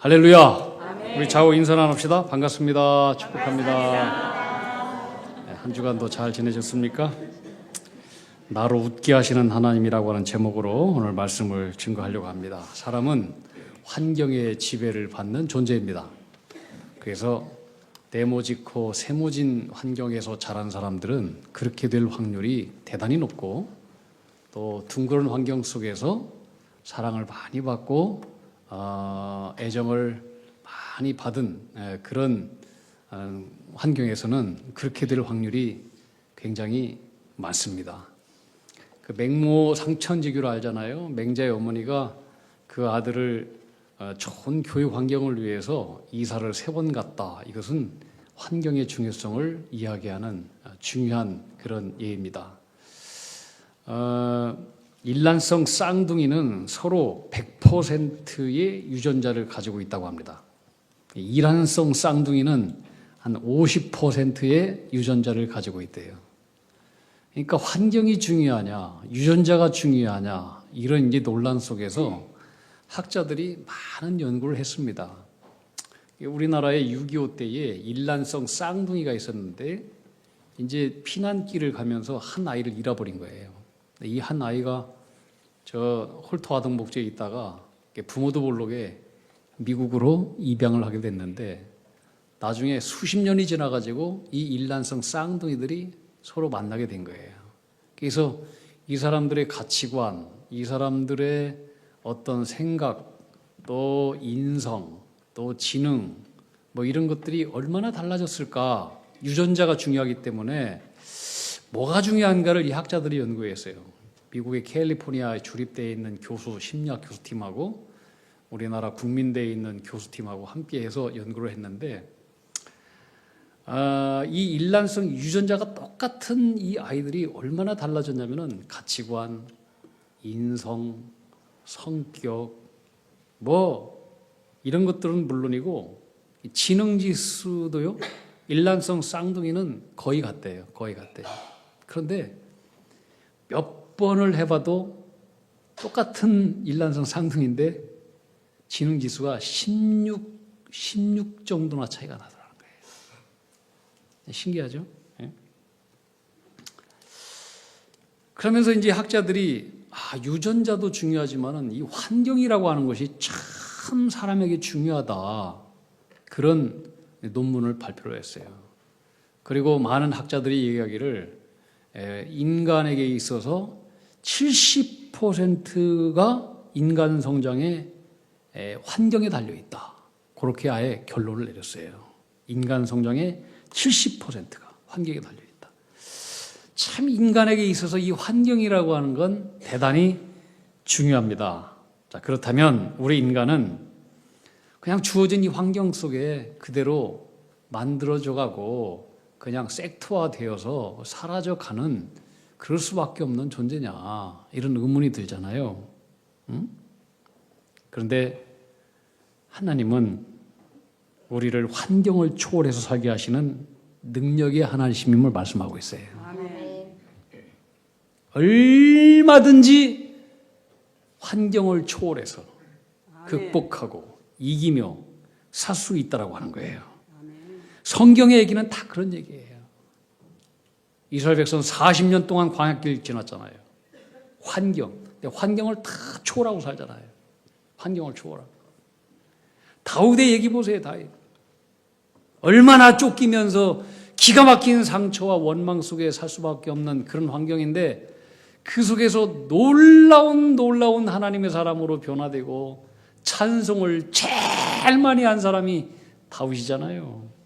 할렐루야. 아멘. 우리 좌우 인사 나눕시다. 반갑습니다. 축복합니다. 네, 한 주간도 잘 지내셨습니까? 나로 웃게 하시는 하나님이라고 하는 제목으로 오늘 말씀을 증거하려고 합니다. 사람은 환경의 지배를 받는 존재입니다. 그래서 네모지고 세모진 환경에서 자란 사람들은 그렇게 될 확률이 대단히 높고, 또 둥그런 환경 속에서 사랑을 많이 받고 애정을 많이 받은 그런 환경에서는 그렇게 될 확률이 굉장히 많습니다. 그 맹모 상천지교를 알잖아요. 맹자의 어머니가 그 아들을 좋은 교육 환경을 위해서 이사를 3번 갔다. 이것은 환경의 중요성을 이야기하는 중요한 그런 예입니다. 일란성 쌍둥이는 서로 100%의 유전자를 가지고 있다고 합니다. 이란성 쌍둥이는 한 50%의 유전자를 가지고 있대요. 그러니까 환경이 중요하냐, 유전자가 중요하냐, 이런 이제 논란 속에서 학자들이 많은 연구를 했습니다. 우리나라의 6.25 때에 일란성 쌍둥이가 있었는데, 이제 피난길을 가면서 한 아이를 잃어버린 거예요. 이 한 아이가 저 홀토하등목지에 있다가 부모도 모르게 미국으로 입양을 하게 됐는데, 나중에 수십 년이 지나가지고 이 일란성 쌍둥이들이 서로 만나게 된 거예요. 그래서 이 사람들의 가치관, 이 사람들의 어떤 생각, 또 인성, 또 지능, 뭐 이런 것들이 얼마나 달라졌을까. 유전자가 중요하기 때문에 뭐가 중요한가를 이 학자들이 연구했어요. 미국의 캘리포니아에 주립되어 있는 심리학 교수팀하고 우리나라 국민대에 있는 교수팀하고 함께해서 연구를 했는데, 이 일란성 유전자가 똑같은 이 아이들이 얼마나 달라졌냐면은 가치관, 인성, 성격, 뭐 이런 것들은 물론이고 지능지수도요. 일란성 쌍둥이는 거의 같대요. 거의 같대요. 그런데 몇 번을 해봐도 똑같은 일란성 쌍둥이인데 지능지수가 16 정도나 차이가 나더라는 거예요. 신기하죠? 예? 그러면서 이제 학자들이 유전자도 중요하지만은 이 환경이라고 하는 것이 참 사람에게 중요하다. 그런 논문을 발표를 했어요. 그리고 많은 학자들이 얘기하기를 인간에게 있어서 70%가 인간 성장의 환경에 달려있다. 그렇게 아예 결론을 내렸어요. 인간 성장의 70%가 환경에 달려있다. 참 인간에게 있어서 이 환경이라고 하는 건 대단히 중요합니다. 자, 그렇다면 우리 인간은 그냥 주어진 이 환경 속에 그대로 만들어져가고 그냥 섹터화되어서 사라져가는 그럴 수밖에 없는 존재냐, 이런 의문이 들잖아요. 응? 그런데 하나님은 우리를 환경을 초월해서 살게 하시는 능력의 하나님임을 말씀하고 있어요. 아멘. 얼마든지 환경을 초월해서 극복하고 이기며 살 수 있다라고 하는 거예요. 성경의 얘기는 다 그런 얘기예요. 이스라엘 백성은 40년 동안 광야길 지났잖아요. 환경을 다 초월하고 살잖아요. 환경을 초월하고. 다윗의 얘기 보세요. 다윗. 얼마나 쫓기면서 기가 막힌 상처와 원망 속에 살 수밖에 없는 그런 환경인데, 그 속에서 놀라운 하나님의 사람으로 변화되고 찬송을 제일 많이 한 사람이 다윗이잖아요.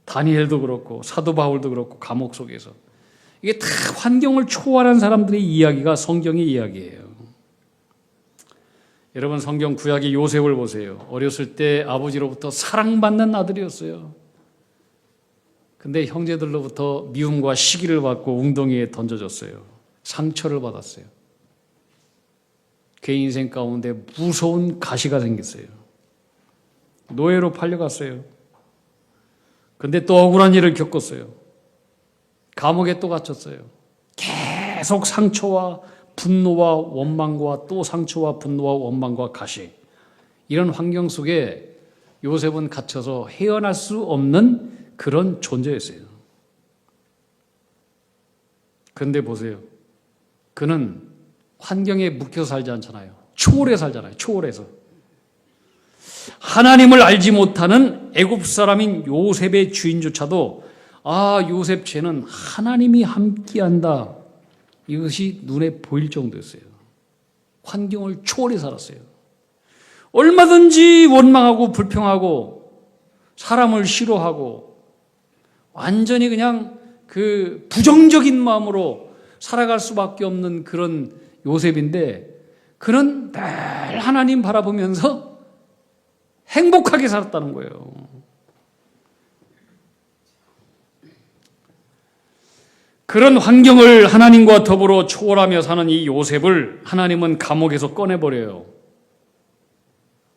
다니엘도 그렇고 사도 바울도 그렇고 감옥 속에서. 이게 다 환경을 초월한 사람들의 이야기가 성경의 이야기예요. 여러분, 성경 구약의 요셉을 보세요. 어렸을 때 아버지로부터 사랑받는 아들이었어요. 근데 형제들로부터 미움과 시기를 받고 웅덩이에 던져졌어요. 상처를 받았어요. 그의 인생 가운데 무서운 가시가 생겼어요. 노예로 팔려갔어요. 근데 또 억울한 일을 겪었어요. 감옥에 또 갇혔어요. 계속 상처와 분노와 원망과 또 상처와 분노와 원망과 가시, 이런 환경 속에 요셉은 갇혀서 헤어날 수 없는 그런 존재였어요. 그런데 보세요. 그는 환경에 묶여 살지 않잖아요. 초월해 살잖아요. 초월해서. 하나님을 알지 못하는 애굽 사람인 요셉의 주인조차도 요셉 쟤는 하나님이 함께한다. 이것이 눈에 보일 정도였어요. 환경을 초월해 살았어요. 얼마든지 원망하고 불평하고 사람을 싫어하고 완전히 그냥 그 부정적인 마음으로 살아갈 수밖에 없는 그런 요셉인데 그는 늘 하나님 바라보면서 행복하게 살았다는 거예요. 그런 환경을 하나님과 더불어 초월하며 사는 이 요셉을 하나님은 감옥에서 꺼내버려요.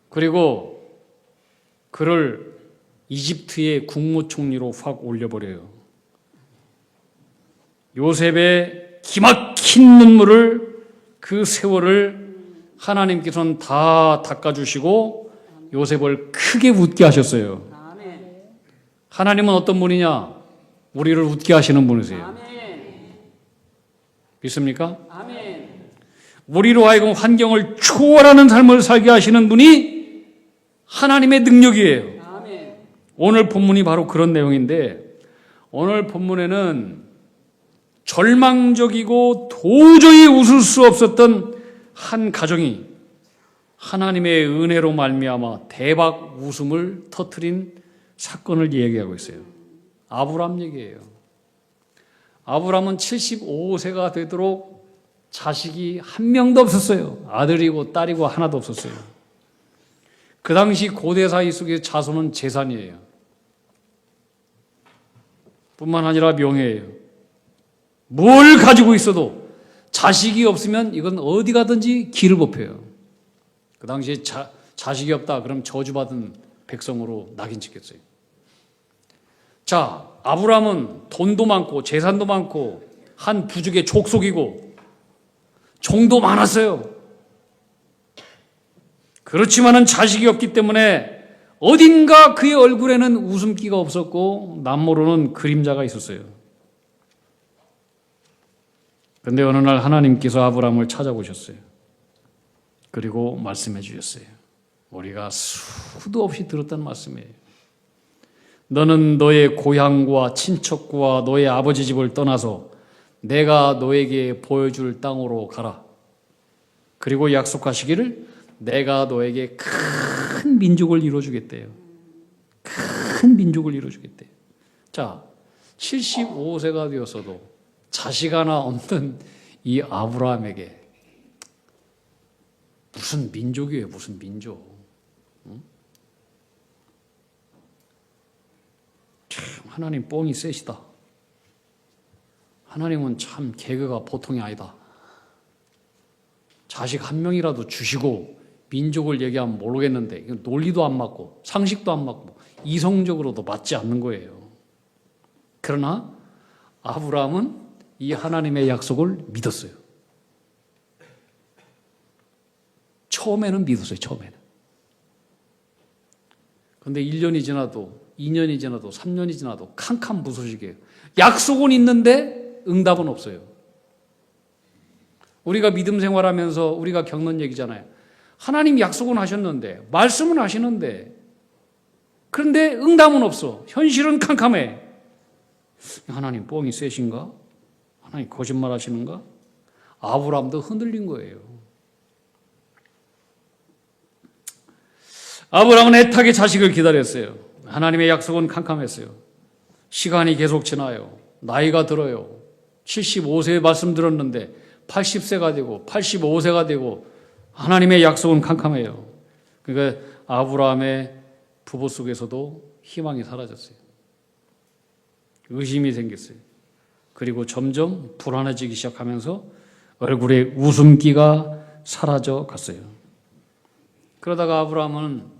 그리고 그를 이집트의 국무총리로 확 올려버려요. 요셉의 기막힌 눈물을 그 세월을 하나님께서는 다 닦아주시고 요셉을 크게 웃게 하셨어요. 하나님은 어떤 분이냐? 우리를 웃게 하시는 분이세요. 믿습니까? 우리로 하여금 환경을 초월하는 삶을 살게 하시는 분이 하나님의 능력이에요. 오늘 본문이 바로 그런 내용인데 오늘 본문에는 절망적이고 도저히 웃을 수 없었던 한 가정이 하나님의 은혜로 말미암아 대박 웃음을 터뜨린 사건을 얘기하고 있어요. 아브람 얘기예요. 아브람은 75세가 되도록 자식이 한 명도 없었어요. 아들이고 딸이고 하나도 없었어요. 그 당시 고대 사회 속의 자손은 재산이에요. 뿐만 아니라 명예예요. 뭘 가지고 있어도 자식이 없으면 이건 어디 가든지 길을 뽑혀요. 그 당시에 자식이 없다 그럼 저주받은 백성으로 낙인 찍혔어요. 자, 아브람은 돈도 많고 재산도 많고 한 부족의 족속이고 종도 많았어요. 그렇지만은 자식이 없기 때문에 어딘가 그의 얼굴에는 웃음기가 없었고 남모르는 그림자가 있었어요. 그런데 어느 날 하나님께서 아브람을 찾아보셨어요. 그리고 말씀해 주셨어요. 우리가 수도 없이 들었던 말씀이에요. 너는 너의 고향과 친척과 너의 아버지 집을 떠나서 내가 너에게 보여줄 땅으로 가라. 그리고 약속하시기를 내가 너에게 큰 민족을 이루어주겠대요. 큰 민족을 이루어주겠대요. 자, 75세가 되었어도 자식 하나 없는 이 아브라함에게 무슨 민족이에요, 무슨 민족. 참 하나님 뽕이 세시다. 하나님은 참 개그가 보통이 아니다. 자식 한 명이라도 주시고 민족을 얘기하면 모르겠는데 이건 논리도 안 맞고 상식도 안 맞고 이성적으로도 맞지 않는 거예요. 그러나 아브라함은 이 하나님의 약속을 믿었어요. 처음에는 믿었어요. 처음에는. 그런데 1년이 지나도 2년이 지나도 3년이 지나도 캄캄무소식이에요. 약속은 있는데 응답은 없어요. 우리가 믿음 생활하면서 우리가 겪는 얘기잖아요. 하나님 약속은 하셨는데 말씀은 하시는데 그런데 응답은 없어. 현실은 캄캄해. 하나님 뻥이 세신가? 하나님 거짓말 하시는가? 아브라함도 흔들린 거예요. 아브라함은 애타게 자식을 기다렸어요. 하나님의 약속은 캄캄했어요. 시간이 계속 지나요. 나이가 들어요. 75세에 말씀 들었는데 80세가 되고 85세가 되고 하나님의 약속은 캄캄해요. 그러니까 아브라함의 부부 속에서도 희망이 사라졌어요. 의심이 생겼어요. 그리고 점점 불안해지기 시작하면서 얼굴에 웃음기가 사라져 갔어요. 그러다가 아브라함은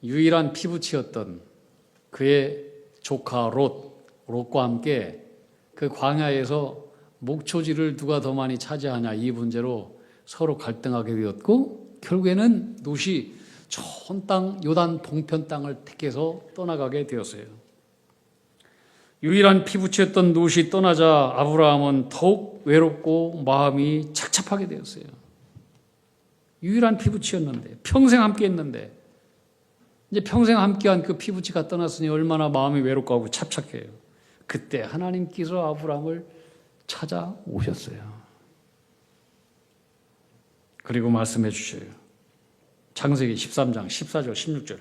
유일한 피부치였던 그의 조카 롯과 함께 그 광야에서 목초지를 누가 더 많이 차지하냐 이 문제로 서로 갈등하게 되었고 결국에는 롯이 좋은 땅, 요단 동편 땅을 택해서 떠나가게 되었어요. 유일한 피부치였던 롯이 떠나자 아브라함은 더욱 외롭고 마음이 착잡하게 되었어요. 유일한 피부치였는데, 평생 함께 했는데, 이제 평생 함께한 그 피부치가 떠났으니 얼마나 마음이 외롭고 하고 착착해요. 그때 하나님께서 아브라함을 찾아오셨어요. 그리고 말씀해 주셔요. 창세기 13장 14절 16절.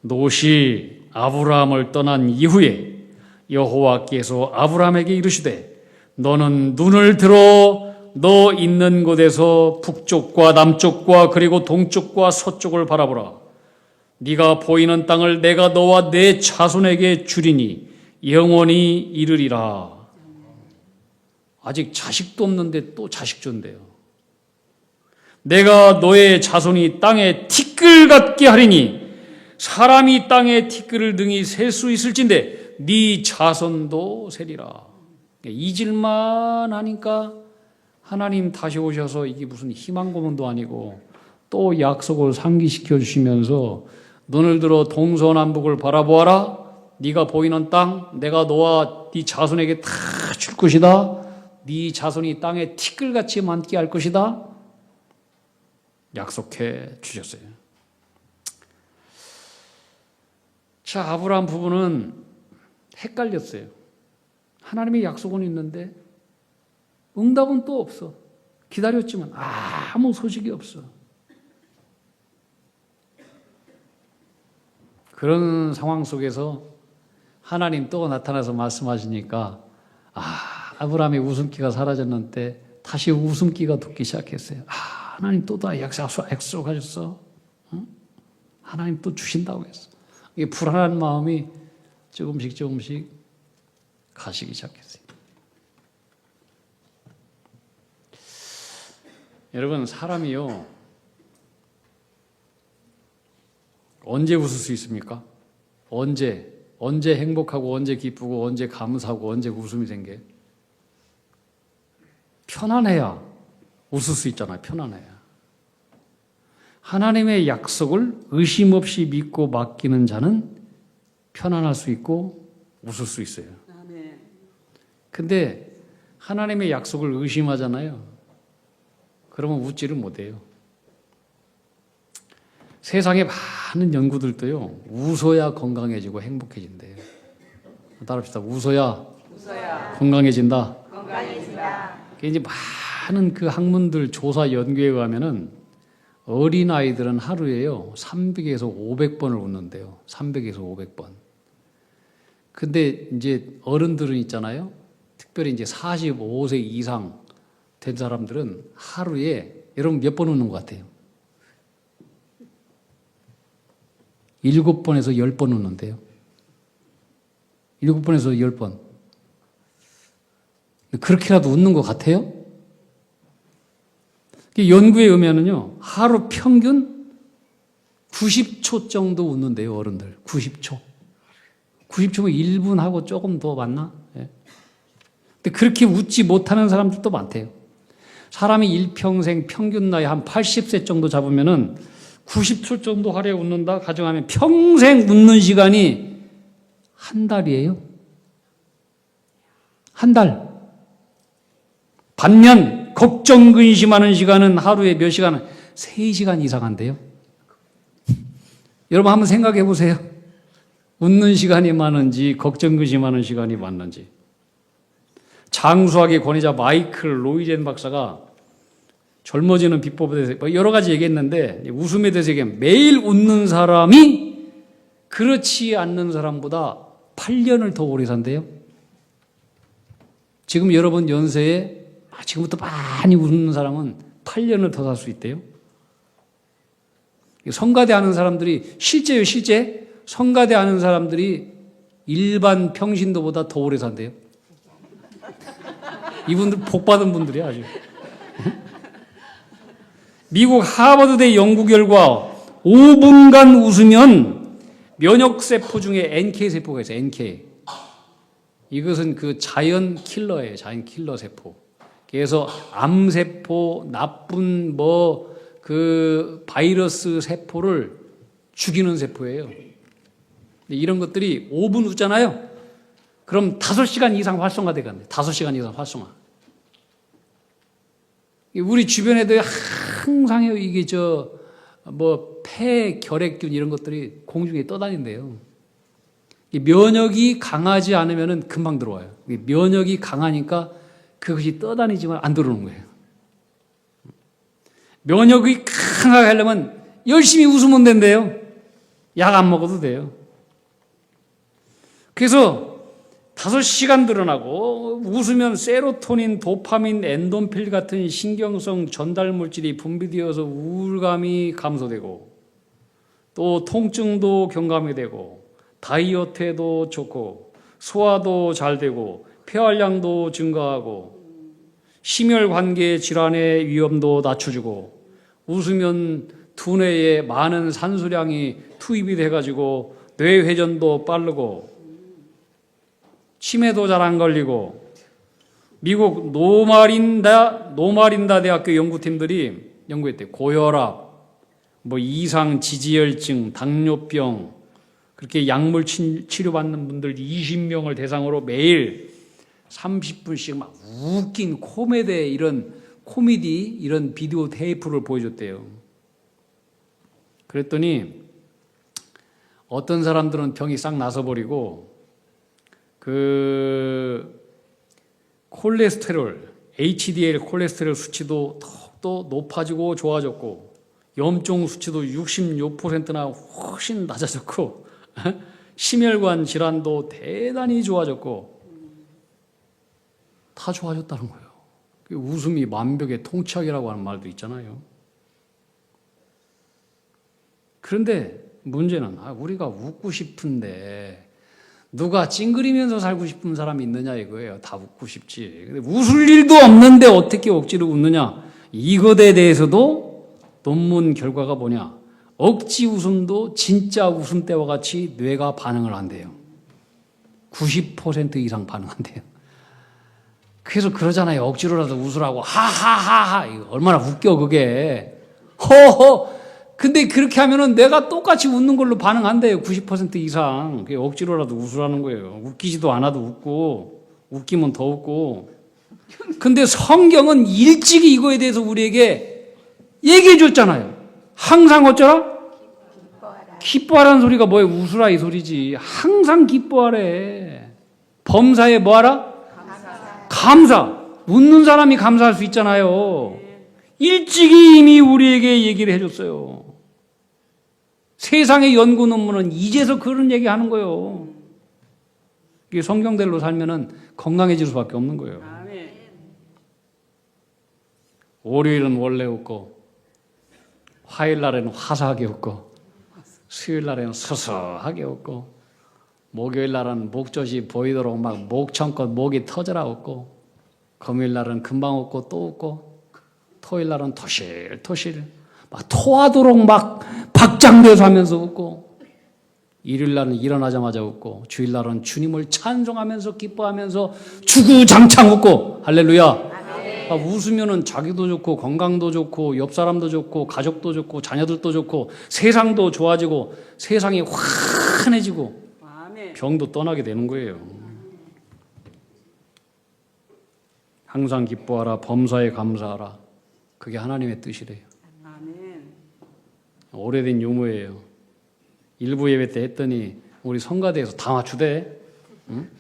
롯이 아브라함을 떠난 이후에 여호와께서 아브라함에게 이르시되 너는 눈을 들어 너 있는 곳에서 북쪽과 남쪽과 그리고 동쪽과 서쪽을 바라보라. 네가 보이는 땅을 내가 너와 내 자손에게 주리니 영원히 이르리라. 아직 자식도 없는데 또 자식 준대요. 내가 너의 자손이 땅에 티끌 같게 하리니 사람이 땅에 티끌을 등이 셀 수 있을진데 네 자손도 세리라. 잊을만 하니까 하나님 다시 오셔서 이게 무슨 희망 고문도 아니고 또 약속을 상기시켜 주시면서 눈을 들어 동서남북을 바라보아라. 네가 보이는 땅 내가 너와 네 자손에게 다 줄 것이다. 네 자손이 땅에 티끌같이 많게 할 것이다. 약속해 주셨어요. 자, 아브라함 부부는 헷갈렸어요. 하나님의 약속은 있는데 응답은 또 없어. 기다렸지만 아무 소식이 없어. 그런 상황 속에서 하나님 또 나타나서 말씀하시니까 아브라함의 웃음기가 사라졌는데 다시 웃음기가 돋기 시작했어요. 하나님 또 다 약속하셨어. 응? 하나님 또 주신다고 했어. 이게 불안한 마음이 조금씩 가시기 시작했어요. 여러분, 사람이요 언제 웃을 수 있습니까? 언제 행복하고 언제 기쁘고 언제 감사하고 언제 웃음이 생겨요? 편안해야 웃을 수 있잖아요. 편안해야. 하나님의 약속을 의심 없이 믿고 맡기는 자는 편안할 수 있고 웃을 수 있어요. 근데 하나님의 약속을 의심하잖아요. 그러면 웃지를 못해요. 세상에 많은 연구들도요, 웃어야 건강해지고 행복해진대요. 따라합시다. 웃어야 건강해진다. 이제 많은 그 학문들 조사 연구에 의하면은 어린아이들은 하루에요 300에서 500번을 웃는데요. 300에서 500번. 근데 이제 어른들은 있잖아요. 특별히 이제 45세 이상 된 사람들은 하루에 여러분 몇 번 웃는 것 같아요? 7번에서 10번 웃는데요. 7번에서 10번. 그렇게라도 웃는 것 같아요? 연구에 의하면요, 하루 평균 90초 정도 웃는데요, 어른들. 90초. 90초면 1분하고 조금 더 맞나? 예. 근데 그렇게 웃지 못하는 사람들도 많대요. 사람이 일평생 평균 나이 한 80세 정도 잡으면은 90초 정도 하루에 웃는다 가정하면 평생 웃는 시간이 한 달이에요. 한 달. 반면 걱정 근심하는 시간은 하루에 몇 시간? 3시간 이상 한대요. 여러분 한번 생각해 보세요. 웃는 시간이 많은지 걱정 근심하는 시간이 많은지. 장수학의 권위자 마이클 로이젠 박사가 젊어지는 비법에 대해서 여러 가지 얘기했는데 웃음에 대해서 얘기하면 매일 웃는 사람이 그렇지 않는 사람보다 8년을 더 오래 산대요. 지금 여러분 연세에 지금부터 많이 웃는 사람은 8년을 더 살 수 있대요. 성가대 하는 사람들이 실제요, 실제 성가대 하는 사람들이 일반 평신도보다 더 오래 산대요. 이분들 복 받은 분들이야 아주. 미국 하버드대 연구 결과 5분간 웃으면 면역세포 중에 NK세포가 있어요. NK. 이것은 그 자연 킬러예요. 자연 킬러 세포. 그래서 암세포, 나쁜 그 바이러스 세포를 죽이는 세포예요. 이런 것들이 5분 웃잖아요. 그럼 5시간 이상 활성화돼 간대. 5시간 이상 활성화. 우리 주변에도 항상 이게 폐, 결핵균 이런 것들이 공중에 떠다닌대요. 면역이 강하지 않으면 금방 들어와요. 면역이 강하니까 그것이 떠다니지만 안 들어오는 거예요. 면역이 강하게 하려면 열심히 웃으면 된대요. 약 안 먹어도 돼요. 그래서 5시간 드러나고 웃으면 세로토닌, 도파민, 엔도필 같은 신경성 전달 물질이 분비되어서 우울감이 감소되고 또 통증도 경감이 되고 다이어트에도 좋고 소화도 잘 되고 폐활량도 증가하고 심혈관계 질환의 위험도 낮춰주고 웃으면 두뇌에 많은 산소량이 투입이 돼가지고 뇌회전도 빠르고 치매도 잘 안 걸리고 미국 노마린다 대학교 연구팀들이 연구했대요. 고혈압, 이상 지지혈증, 당뇨병 그렇게 약물 치료받는 분들 20명을 대상으로 매일 30분씩 막 웃긴 코미디 이런 비디오 테이프를 보여줬대요. 그랬더니 어떤 사람들은 병이 싹 나서버리고 콜레스테롤, HDL 콜레스테롤 수치도 더욱더 높아지고 좋아졌고 염증 수치도 66%나 훨씬 낮아졌고 심혈관 질환도 대단히 좋아졌고 다 좋아졌다는 거예요. 웃음이 만병의 통치약이라고 하는 말도 있잖아요. 그런데 문제는 우리가 웃고 싶은데 누가 찡그리면서 살고 싶은 사람이 있느냐 이거예요. 다 웃고 싶지. 근데 웃을 일도 없는데 어떻게 억지로 웃느냐. 이것에 대해서도 논문 결과가 뭐냐. 억지 웃음도 진짜 웃음 때와 같이 뇌가 반응을 한대요. 90% 이상 반응한대요. 그래서 그러잖아요. 억지로라도 웃으라고. 하하하하. 이거 얼마나 웃겨 그게. 허허. 근데 그렇게 하면은 내가 똑같이 웃는 걸로 반응한대요. 90% 이상. 그게 억지로라도 웃으라는 거예요. 웃기지도 않아도 웃고, 웃기면 더 웃고. 근데 성경은 일찍이 이거에 대해서 우리에게 얘기해 줬잖아요. 항상 어쩌라? 기뻐하라는 소리가 뭐예요? 웃으라 이 소리지. 항상 기뻐하래. 범사에 뭐하라? 감사. 웃는 사람이 감사할 수 있잖아요. 일찍이 이미 우리에게 얘기를 해줬어요. 세상의 연구 논문은 이제서 그런 얘기 하는 거예요. 이게 성경대로 살면은 건강해질 수밖에 없는 거예요. 월요일은 원래 웃고, 화요일 날에는 화사하게 웃고, 수요일 날에는 서서하게 웃고, 목요일 날은 목젖이 보이도록 막 목청껏 목이 터져라 웃고, 금요일 날은 금방 웃고 또 웃고, 토요일 날은 토실토실 막 토하도록 막 박장대소 하면서 웃고, 일요일 날은 일어나자마자 웃고, 주일 날은 주님을 찬송하면서 기뻐하면서 주구장창 웃고. 할렐루야. 웃으면은 자기도 좋고 건강도 좋고 옆 사람도 좋고 가족도 좋고 자녀들도 좋고 세상도 좋아지고 세상이 환해지고 병도 떠나게 되는 거예요. 항상 기뻐하라. 범사에 감사하라. 그게 하나님의 뜻이래요. 오래된 유머예요. 일부 예배 때 했더니 우리 성가대에서 다 맞추대. 응?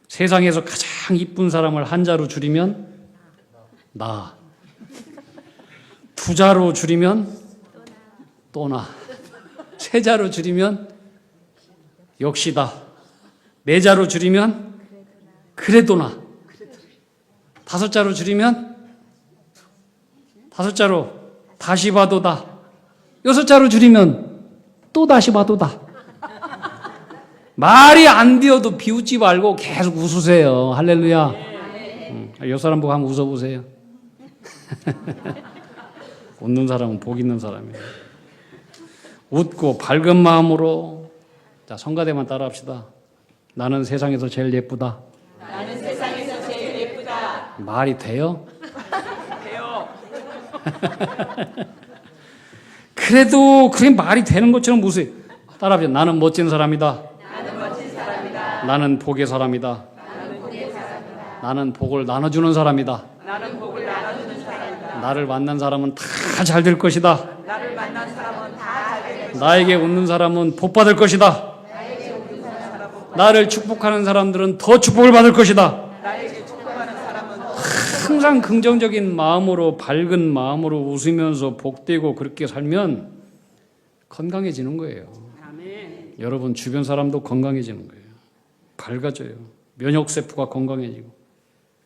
세상에서 가장 이쁜 사람을 한자로 줄이면 나. 두 자로 줄이면 또나. 세 자로 줄이면 역시다. 네 자로 줄이면 그래도나. 다섯 자로 줄이면 다섯 자로 다시 봐도다. 여섯 자로 줄이면 또 다시 봐도다. 말이 안 되어도 비웃지 말고 계속 웃으세요. 할렐루야. 옆 사람 보고 한번 웃어보세요. 웃는 사람은 복 있는 사람이에요. 웃고 밝은 마음으로. 자, 성가대만 따라합시다. 나는 세상에서 제일 예쁘다. 나는 세상에서 제일 예쁘다. 말이 돼요? 돼요. 그래도 그게 말이 되는 것처럼 무슨 따라합시다. 나는 멋진 사람이다. 나는 멋진 사람이다. 나는 복의 사람이다. 나는 복의 사람이다. 나는 복을 나눠주는 사람이다. 나는 복을 나눠주는 사람이다. 나를 만난 사람은 다 잘 될 것이다. 나를 만난 사람은 다 잘 될 것이다. 나에게 웃는 사람은 복 받을 것이다. 나에게 웃는 사람은 복 나를 축복하는 사람들은 더 축복을 받을 것이다. 나에게 축복하는 사람은 항상 긍정적인 마음으로 밝은 마음으로 웃으면서 복되고 그렇게 살면 건강해지는 거예요. 아멘. 여러분 주변 사람도 건강해지는 거예요. 밝아져요. 면역세포가 건강해지고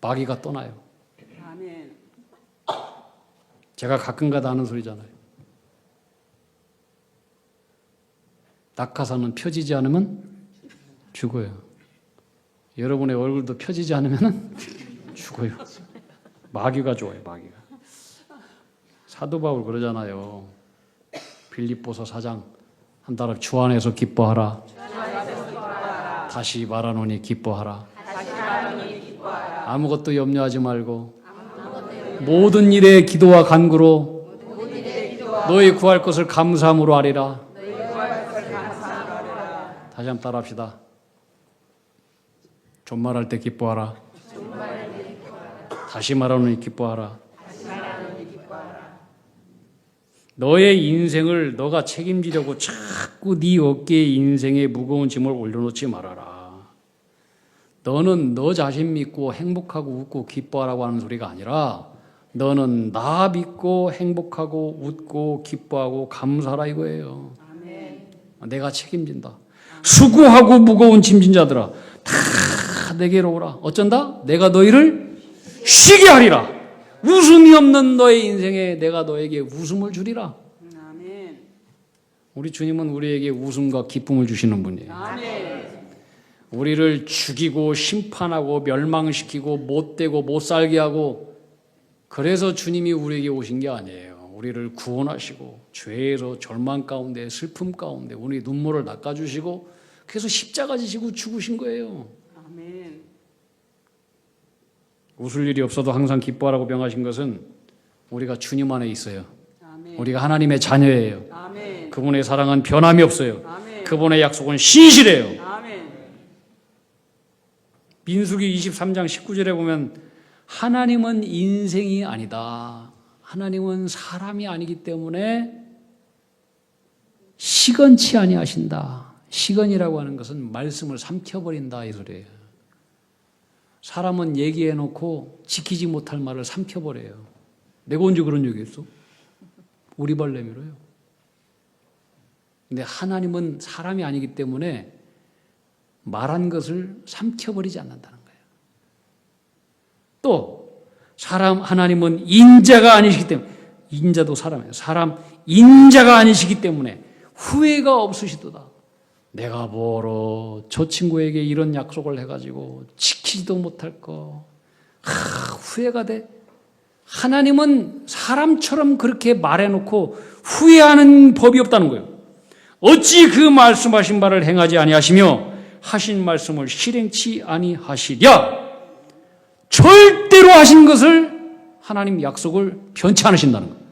마귀가 떠나요. 아멘. 제가 가끔가다 하는 소리잖아요. 낙하산은 펴지지 않으면 죽어요. 여러분의 얼굴도 펴지지 않으면 죽어요. 마귀가 좋아요. 마귀가. 사도 바울 그러잖아요. 빌립보서 4장 한 달을 주 안에서 기뻐하라. 다시 말하노니 기뻐하라. 아무것도 염려하지 말고 모든 일에 기도와 간구로 너희 구할 것을 감사함으로 하리라. 다시 한번 따라합시다. 존말할 때 기뻐하라. 다시 말하노니 기뻐하라. 너의 인생을 너가 책임지려고 자꾸 네 어깨에 인생의 무거운 짐을 올려놓지 말아라. 너는 너 자신 믿고 행복하고 웃고 기뻐하라고 하는 소리가 아니라 너는 나 믿고 행복하고 웃고 기뻐하고 감사하라 이거예요. 내가 책임진다. 수고하고 무거운 짐진 자들아 다 내게로 오라. 어쩐다? 내가 너희를 쉬게 하리라. 웃음이 없는 너의 인생에 내가 너에게 웃음을 주리라. 아멘. 우리 주님은 우리에게 웃음과 기쁨을 주시는 분이에요. 아멘. 우리를 죽이고 심판하고 멸망시키고 못되고 못살게 하고 그래서 주님이 우리에게 오신 게 아니에요. 우리를 구원하시고 죄에서 절망 가운데 슬픔 가운데 우리 눈물을 닦아주시고 그래서 십자가 지시고 죽으신 거예요. 아멘. 웃을 일이 없어도 항상 기뻐하라고 명하신 것은 우리가 주님 안에 있어요. 아멘. 우리가 하나님의 자녀예요. 아멘. 그분의 사랑은 변함이 없어요. 아멘. 그분의 약속은 신실해요. 아멘. 민수기 23장 19절에 보면 하나님은 인생이 아니다. 하나님은 사람이 아니기 때문에 시건치 아니하신다. 시건이라고 하는 것은 말씀을 삼켜버린다 이 소리예요. 사람은 얘기해놓고 지키지 못할 말을 삼켜버려요. 내가 언제 그런 얘기 했어? 우리 발 내밀어요. 근데 하나님은 사람이 아니기 때문에 말한 것을 삼켜버리지 않는다는 거예요. 또 하나님은 인자가 아니시기 때문에 인자도 사람이에요. 인자가 아니시기 때문에 후회가 없으시도다. 내가 뭐로 저 친구에게 이런 약속을 해가지고 지키지도 못할 거 후회가 돼. 하나님은 사람처럼 그렇게 말해놓고 후회하는 법이 없다는 거예요. 어찌 그 말씀하신 바를 행하지 아니하시며 하신 말씀을 실행치 아니하시랴. 절대로 하신 것을 하나님 약속을 변치 않으신다는 거예요.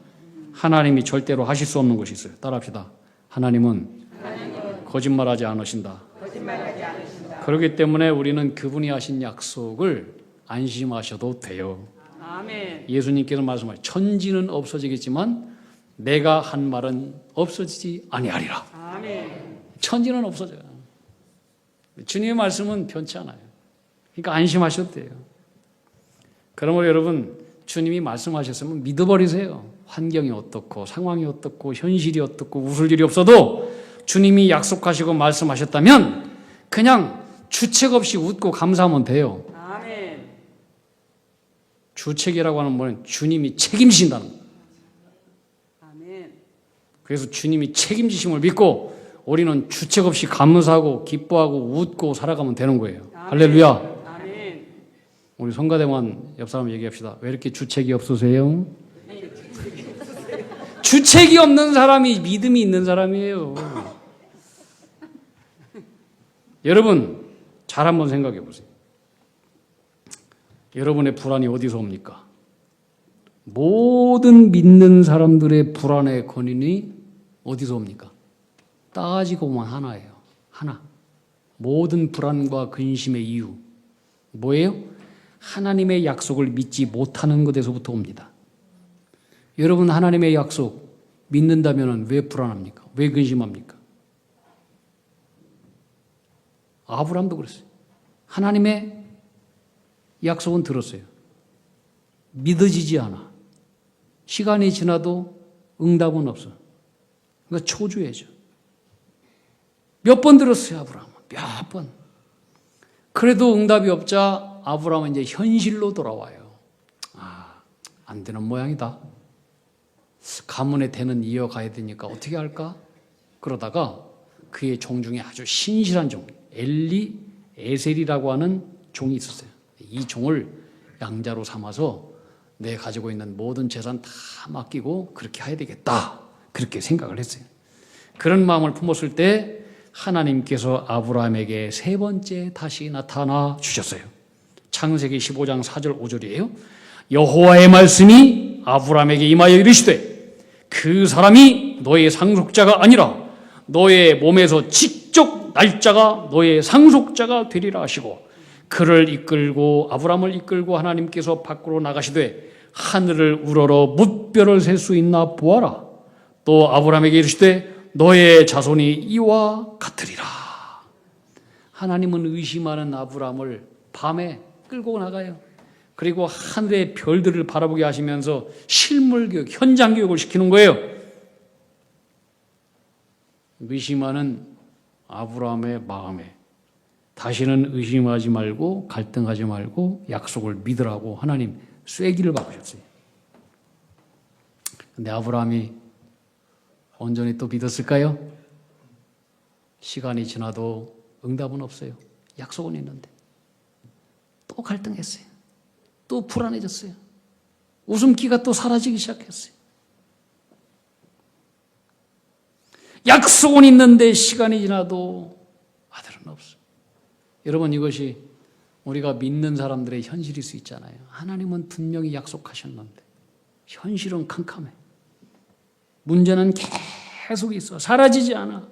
하나님이 절대로 하실 수 없는 것이 있어요. 따라합시다. 하나님은 거짓말하지 않으신다. 그렇기 때문에 우리는 그분이 하신 약속을 안심하셔도 돼요. 아멘. 예수님께서 말씀하신 천지는 없어지겠지만 내가 한 말은 없어지지 아니하리라. 아멘. 천지는 없어져요. 주님의 말씀은 변치 않아요. 그러니까 안심하셔도 돼요. 그러므로 여러분 주님이 말씀하셨으면 믿어버리세요. 환경이 어떻고 상황이 어떻고 현실이 어떻고 웃을 일이 없어도 주님이 약속하시고 말씀하셨다면 그냥 주책 없이 웃고 감사하면 돼요. 아멘. 주책이라고 하는 뭐는 주님이 책임지신다는 거예요. 아멘. 그래서 주님이 책임지심을 믿고 우리는 주책 없이 감사하고 기뻐하고 웃고 살아가면 되는 거예요. 할렐루야. 아멘. 우리 성가대만 옆 사람 얘기합시다. 왜 이렇게 주책이 없으세요? 주책이 없는 사람이 믿음이 있는 사람이에요. 여러분 잘 한번 생각해 보세요. 여러분의 불안이 어디서 옵니까? 모든 믿는 사람들의 불안의 근원이 어디서 옵니까? 따지고 보면 하나예요. 하나. 모든 불안과 근심의 이유 뭐예요? 하나님의 약속을 믿지 못하는 것에서부터 옵니다. 여러분 하나님의 약속 믿는다면 왜 불안합니까? 왜 근심합니까? 아브라함도 그랬어요. 하나님의 약속은 들었어요. 믿어지지 않아. 시간이 지나도 응답은 없어. 그러니까 초조해져. 몇 번 들었어요, 아브라함은. 몇 번. 그래도 응답이 없자 아브라함은 이제 현실로 돌아와요. 안 되는 모양이다. 가문의 대는 이어가야 되니까 어떻게 할까? 그러다가 그의 종 중에 아주 신실한 종, 엘리에셀이라고 하는 종이 있었어요. 이 종을 양자로 삼아서 내 가지고 있는 모든 재산 다 맡기고 그렇게 해야 되겠다. 그렇게 생각을 했어요. 그런 마음을 품었을 때 하나님께서 아브라함에게 세 번째 다시 나타나 주셨어요. 창세기 15장 4절 5절이에요. 여호와의 말씀이 아브라함에게 임하여 이르시되 그 사람이 너의 상속자가 아니라 너의 몸에서 직접 날짜가 너의 상속자가 되리라 하시고 그를 이끌고 아브라함을 이끌고 하나님께서 밖으로 나가시되 하늘을 우러러 뭇별을 셀 수 있나 보아라. 또 아브라함에게 이르시되 너의 자손이 이와 같으리라. 하나님은 의심하는 아브라함을 밤에 끌고 나가요. 그리고 하늘의 별들을 바라보게 하시면서 실물교육, 현장교육을 시키는 거예요. 의심하는 아브라함의 마음에 다시는 의심하지 말고 갈등하지 말고 약속을 믿으라고 하나님 쐐기를 박으셨어요. 근데 아브라함이 온전히 또 믿었을까요? 시간이 지나도 응답은 없어요. 약속은 있는데 또 갈등했어요. 또 불안해졌어요. 웃음기가 또 사라지기 시작했어요. 약속은 있는데 시간이 지나도 아들은 없어요. 여러분 이것이 우리가 믿는 사람들의 현실일 수 있잖아요. 하나님은 분명히 약속하셨는데 현실은 캄캄해. 문제는 계속 있어. 사라지지 않아.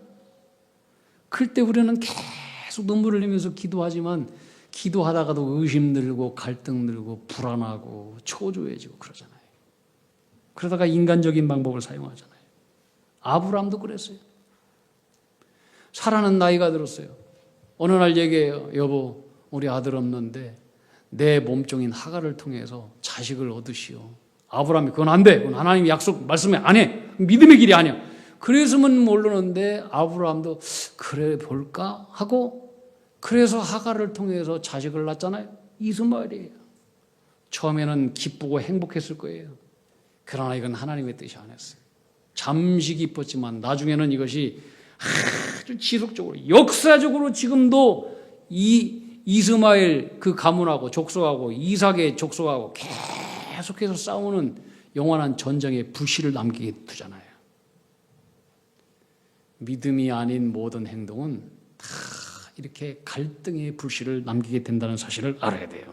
그럴 때 우리는 계속 눈물을 흘리면서 기도하지만 기도하다가도 의심 들고 갈등 들고 불안하고 초조해지고 그러잖아요. 그러다가 인간적인 방법을 사용하잖아요. 아브라함도 그랬어요. 사라는 나이가 들었어요. 어느 날 얘기해요. 여보, 우리 아들 없는데 내 몸종인 하갈을 통해서 자식을 얻으시오. 아브라함이 그건 안 돼. 그건 하나님이 약속 말씀에 안 해. 믿음의 길이 아니야. 그래서는 모르는데 아브라함도 그래 볼까 하고 그래서 하갈을 통해서 자식을 낳잖아요. 이스마엘이에요. 처음에는 기쁘고 행복했을 거예요. 그러나 이건 하나님의 뜻이 아니었어요. 잠시 기뻤지만 나중에는 이것이 아주 지속적으로 역사적으로 지금도 이 이스마엘 그 가문하고 족속하고 이삭의 족속하고 계속해서 싸우는 영원한 전쟁의 불씨를 남기게 두잖아요. 믿음이 아닌 모든 행동은 다 이렇게 갈등의 불씨를 남기게 된다는 사실을 알아야 돼요.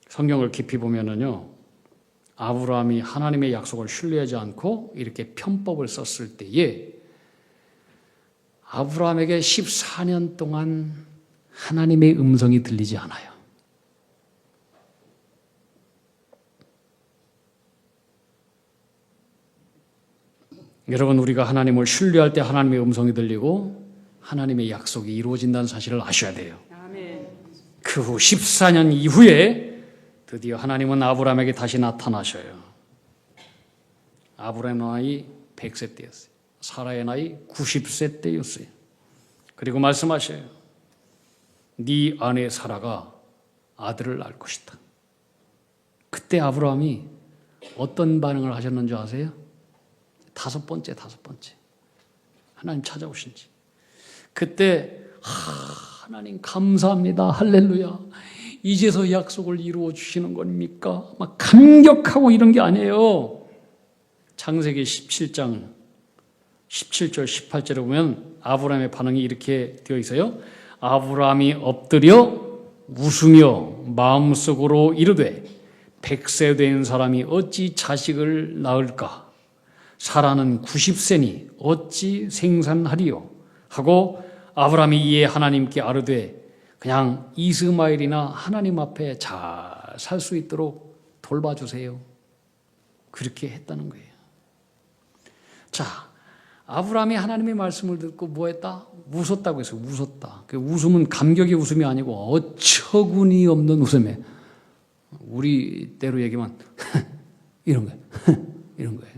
성경을 깊이 보면은요, 아브라함이 하나님의 약속을 신뢰하지 않고 이렇게 편법을 썼을 때에 아브라함에게 14년 동안 하나님의 음성이 들리지 않아요. 여러분, 우리가 하나님을 신뢰할 때 하나님의 음성이 들리고 하나님의 약속이 이루어진다는 사실을 아셔야 돼요. 아멘. 그 후 14년 이후에 드디어 하나님은 아브라함에게 다시 나타나셔요. 아브라함의 나이 100세 때였어요. 사라의 나이 90세 때였어요. 그리고 말씀하셔요. 네 아내 사라가 아들을 낳을 것이다. 그때 아브라함이 어떤 반응을 하셨는지 아세요? 다섯 번째. 하나님 찾아오신지. 그때 하나님 감사합니다. 할렐루야. 이제서 약속을 이루어 주시는 겁니까? 막 감격하고 이런 게 아니에요. 창세기 17장 17절 18절에 보면 아브라함의 반응이 이렇게 되어 있어요. 아브라함이 엎드려 웃으며 마음속으로 이르되 100세 된 사람이 어찌 자식을 낳을까? 사라는 90세니 어찌 생산하리요? 하고 아브라함이 이에 하나님께 아뢰되 그냥 이스마엘이나 하나님 앞에 잘 살 수 있도록 돌봐주세요. 그렇게 했다는 거예요. 자, 아브라함이 하나님의 말씀을 듣고 뭐 했다? 웃었다고 했어요. 웃었다. 그 웃음은 감격의 웃음이 아니고 어처구니 없는 웃음이에요. 우리 때로 얘기하면 이런 거예요. 이런 거예요.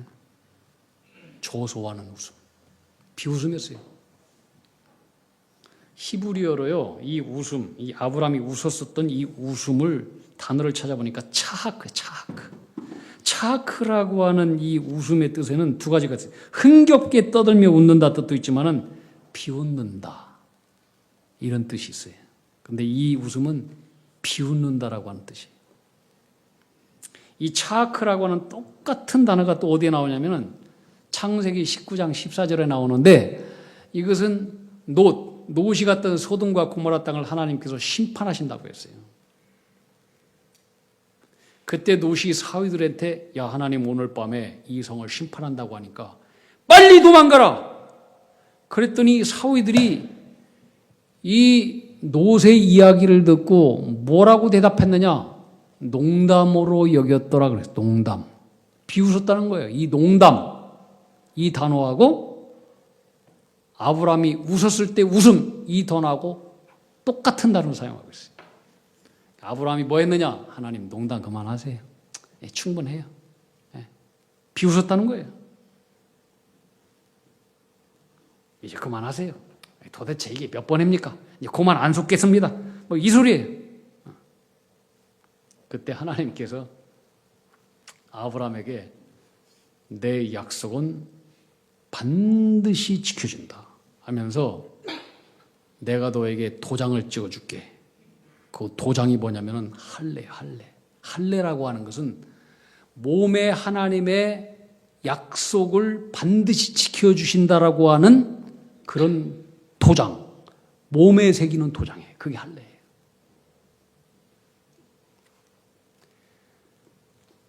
조소하는 웃음. 비웃음이었어요. 히브리어로요, 이 웃음, 이 아브라함이 웃었었던 이 웃음을 단어를 찾아보니까 차하크, 차하크. 차하크라고 하는 이 웃음의 뜻에는 두 가지가 있어요. 흥겹게 떠들며 웃는다 뜻도 있지만은 비웃는다. 이런 뜻이 있어요. 근데 이 웃음은 비웃는다라고 하는 뜻이에요. 이 차하크라고 하는 똑같은 단어가 또 어디에 나오냐면은 창세기 19장 14절에 나오는데 이것은 롯이 갔던 소돔과 고모라 땅을 하나님께서 심판하신다고 했어요. 그때 롯이 사위들한테 야 하나님 오늘 밤에 이 성을 심판한다고 하니까 빨리 도망가라. 그랬더니 사위들이 이 롯의 이야기를 듣고 뭐라고 대답했느냐? 농담으로 여겼더라 그랬어요. 농담. 비웃었다는 거예요. 이 농담, 이 단어하고 아브라함이 웃었을 때 웃음, 이 단어하고 똑같은 단어를 사용하고 있어요. 아브라함이 뭐 했느냐? 하나님 농담 그만하세요. 예, 충분해요. 예. 비웃었다는 거예요. 이제 그만하세요. 도대체 이게 몇 번입니까? 이제 그만 안 속겠습니다. 뭐 이 소리예요. 그때 하나님께서 아브라함에게 내 약속은 반드시 지켜준다 하면서 내가 너에게 도장을 찍어줄게. 그 도장이 뭐냐면은 할례. 할례라고 하는 것은 몸에 하나님의 약속을 반드시 지켜주신다라고 하는 그런 도장, 몸에 새기는 도장이에요. 그게 할례예요.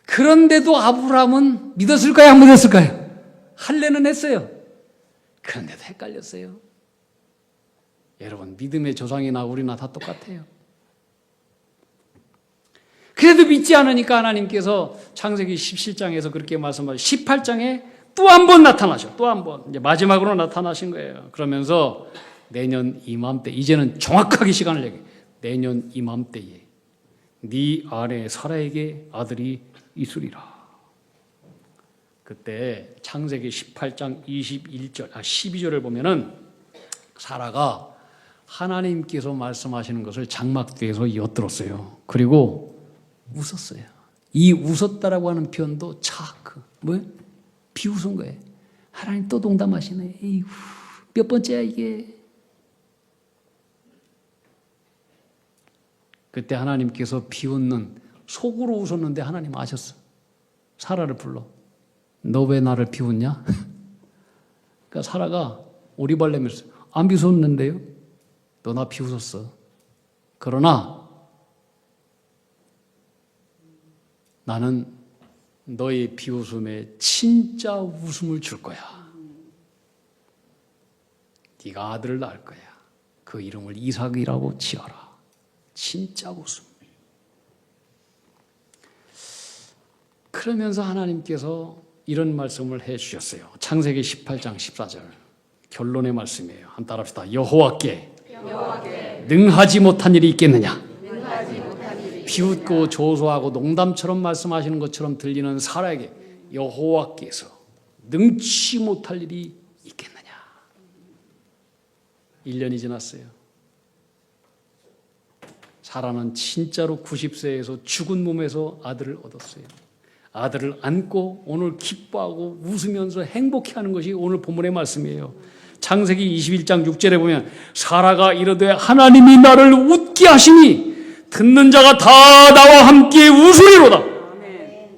그런데도 아브라함은 믿었을까요? 안 믿었을까요? 할례는 했어요. 그런데도 헷갈렸어요. 여러분, 믿음의 조상이나 우리나 다 똑같아요. 그래도 믿지 않으니까 하나님께서 창세기 17장에서 그렇게 말씀하시고 18장에 또 한 번 나타나셔. 또 한 번. 이제 마지막으로 나타나신 거예요. 그러면서 내년 이맘때, 이제는 정확하게 시간을 얘기해. 내년 이맘때에 네 아내 사라에게 아들이 있으리라. 그때 창세기 18장 12절을 보면은 사라가 하나님께서 말씀하시는 것을 장막 뒤에서 엿들었어요. 그리고 웃었어요. 이 웃었다라고 하는 표현도 차크. 뭐예요? 비웃은 거예요. 하나님 또 농담하시네. 에이구, 몇 번째야 이게. 그때 하나님께서 비웃는, 속으로 웃었는데 하나님 아셨어. 사라를 불러. 너 왜 나를 비웃냐? 그러니까 사라가 오리발 내밀었어. 안 비웃었는데요? 너 나 비웃었어. 그러나 나는 너의 비웃음에 진짜 웃음을 줄 거야. 네가 아들을 낳을 거야. 그 이름을 이삭이라고 지어라. 진짜 웃음. 그러면서 하나님께서 이런 말씀을 해 주셨어요. 창세기 18장 14절 결론의 말씀이에요. 한번 따라합시다. 여호와께 능하지 못한 일이 있겠느냐? 비웃고 조소하고 농담처럼 말씀하시는 것처럼 들리는 사라에게 여호와께서 능치 못할 일이 있겠느냐? 1년이 지났어요. 사라는 진짜로 90세에서 죽은 몸에서 아들을 얻었어요. 아들을 안고 오늘 기뻐하고 웃으면서 행복해하는 것이 오늘 본문의 말씀이에요. 창세기 21장 6절에 보면 사라가 이르되 하나님이 나를 웃게 하시니 듣는 자가 다 나와 함께 웃으리로다. 아멘.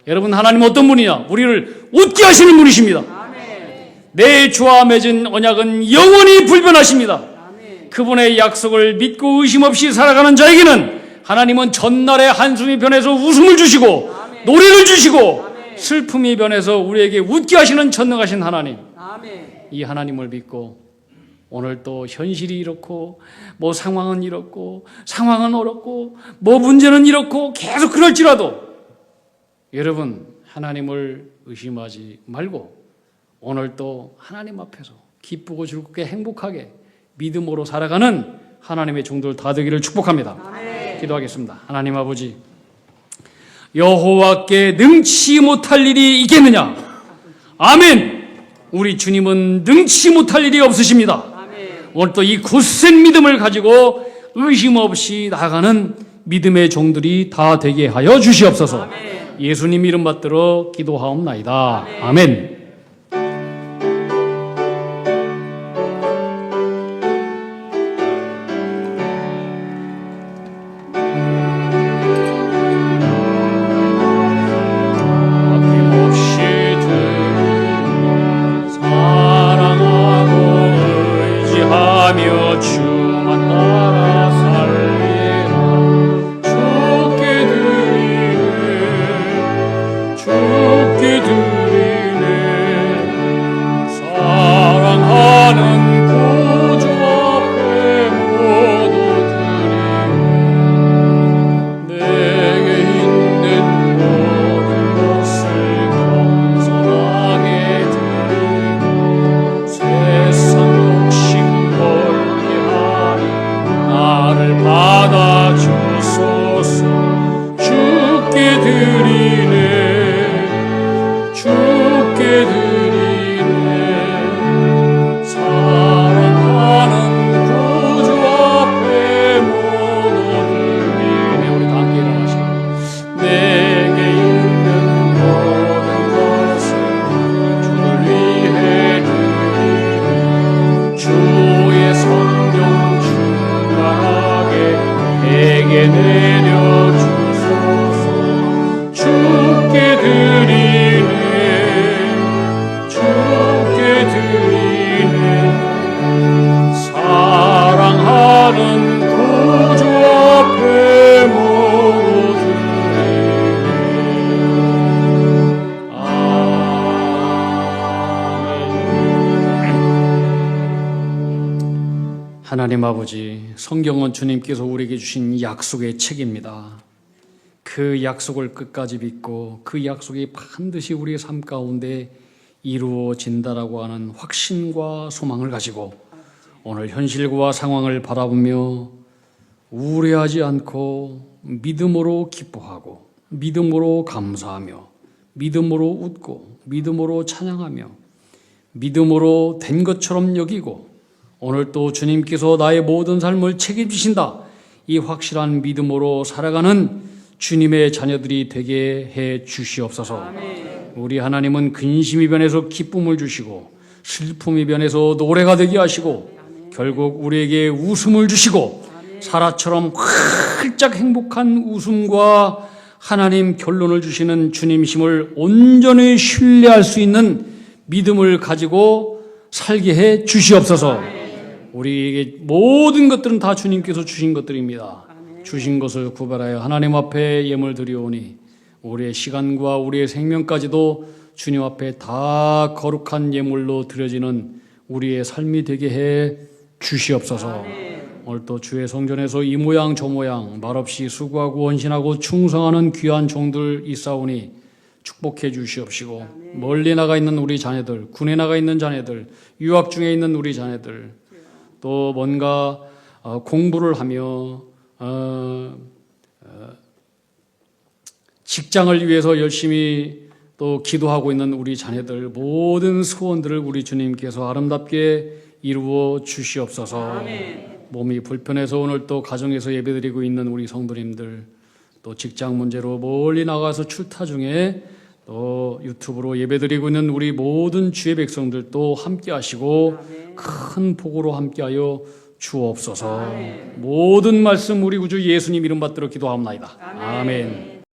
여러분, 하나님 어떤 분이냐? 우리를 웃게 하시는 분이십니다. 아멘. 내 주와 맺은 언약은 영원히 불변하십니다. 아멘. 그분의 약속을 믿고 의심 없이 살아가는 자에게는 하나님은 전날에 한숨이 변해서 웃음을 주시고 아멘. 노래를 주시고 아멘. 슬픔이 변해서 우리에게 웃게 하시는 전능하신 하나님, 아멘. 이 하나님을 믿고 오늘 또 현실이 이렇고 뭐 상황은 이렇고 상황은 어렵고 뭐 문제는 이렇고 계속 그럴지라도 여러분 하나님을 의심하지 말고 오늘 또 하나님 앞에서 기쁘고 즐겁게 행복하게 믿음으로 살아가는 하나님의 종들 다 되기를 축복합니다. 아멘. 기도하겠습니다. 하나님 아버지, 여호와께 능치 못할 일이 있겠느냐? 아멘. 우리 주님은 능치 못할 일이 없으십니다. 아멘. 오늘 또 이 굳센 믿음을 가지고 의심 없이 나가는 믿음의 종들이 다 되게 하여 주시옵소서. 아멘. 예수님 이름 받들어 기도하옵나이다. 아멘. 아낌없이 들으며 사랑하고 의지하며 주만 따라 살리라. 주께 드리네 사랑하는 구주 앞에 모두 드리네. 내게 있는 모든 것을 겸손하게 드리고 세상 욕심 멀게 하리 나를 받아주소서. 주께 드리네 사랑하는 구주 앞에 모두 드리네. 우리 다 함께 일어나시고 내게 있는 모든 것을 주를 위해 드리네. 주의 성령 충만하게 내게 내려주소서. 주께 드리네 사랑하는 구주 앞에 모두 드리네. 아멘. 하나님 아버지, 성경은 주님께서 우리에게 주신 약속의 책입니다. 그 약속을 끝까지 믿고 그 약속이 반드시 우리의 삶 가운데 이루어진다라고 하는 확신과 소망을 가지고 오늘 현실과 상황을 바라보며 우려하지 않고 믿음으로 기뻐하고 믿음으로 감사하며 믿음으로 웃고 믿음으로 찬양하며 믿음으로 된 것처럼 여기고 오늘 또 주님께서 나의 모든 삶을 책임지신다, 이 확실한 믿음으로 살아가는 주님의 자녀들이 되게 해 주시옵소서. 아멘. 우리 하나님은 근심이 변해서 기쁨을 주시고 슬픔이 변해서 노래가 되게 하시고 결국 우리에게 웃음을 주시고 사라처럼 활짝 행복한 웃음과 하나님 결론을 주시는 주님심을 온전히 신뢰할 수 있는 믿음을 가지고 살게 해 주시옵소서. 우리에게 모든 것들은 다 주님께서 주신 것들입니다. 주신 것을 구별하여 하나님 앞에 예물 드리오니 우리의 시간과 우리의 생명까지도 주님 앞에 다 거룩한 예물로 드려지는 우리의 삶이 되게 해 주시옵소서. 오늘 또 주의 성전에서 이 모양 저 모양 말없이 수고하고 원신하고 충성하는 귀한 종들 있사오니 축복해 주시옵시고 멀리 나가 있는 우리 자녀들, 군에 나가 있는 자녀들, 유학 중에 있는 우리 자녀들, 또 뭔가 공부를 하며 직장을 위해서 열심히 또 기도하고 있는 우리 자녀들 모든 소원들을 우리 주님께서 아름답게 이루어 주시옵소서. 아멘. 몸이 불편해서 오늘 또 가정에서 예배드리고 있는 우리 성도님들, 또 직장 문제로 멀리 나가서 출타 중에 또 유튜브로 예배드리고 있는 우리 모든 주의 백성들 또 함께 하시고 큰 복으로 함께하여 주옵소서. 모든 말씀 우리 구주 예수님 이름 받들어 기도하옵나이다. 아멘.